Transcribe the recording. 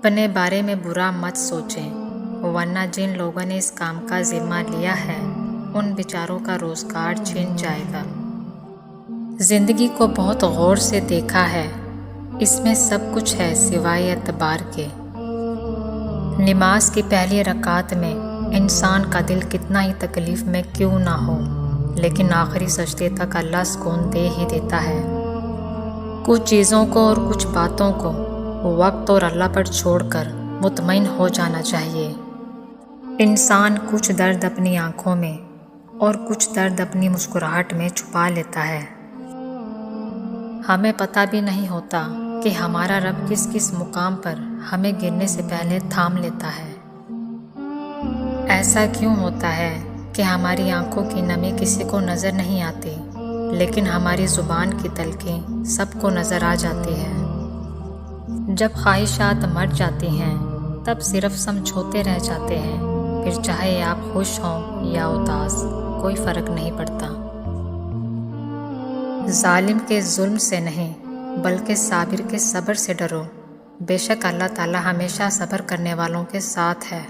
اپنے بارے میں برا مت سوچیں، ورنہ جن لوگوں نے اس کام کا ذمہ لیا ہے ان بیچاروں کا روزگار چھن جائے گا۔ زندگی کو بہت غور سے دیکھا ہے، اس میں سب کچھ ہے سوائے اعتبار کے۔ نماز کی پہلی رکعت میں انسان کا دل کتنا ہی تکلیف میں کیوں نہ ہو، لیکن آخری سجدے تک اللہ سکون دے ہی دیتا ہے۔ کچھ چیزوں کو اور کچھ باتوں کو وقت اور اللہ پر چھوڑ کر مطمئن ہو جانا چاہیے۔ انسان کچھ درد اپنی آنکھوں میں اور کچھ درد اپنی مسکراہٹ میں چھپا لیتا ہے۔ ہمیں پتہ بھی نہیں ہوتا کہ ہمارا رب کس کس مقام پر ہمیں گرنے سے پہلے تھام لیتا ہے۔ ایسا کیوں ہوتا ہے کہ ہماری آنکھوں کی نمی کسی کو نظر نہیں آتی، لیکن ہماری زبان کی تلخی سب کو نظر آ جاتی ہے۔ جب خواہشات مر جاتی ہیں تب صرف سمجھوتے رہ جاتے ہیں، پھر چاہے آپ خوش ہوں یا اداس کوئی فرق نہیں پڑتا۔ ظالم کے ظلم سے نہیں بلکہ صابر کے صبر سے ڈرو، بے شک اللہ تعالی ہمیشہ صبر کرنے والوں کے ساتھ ہے۔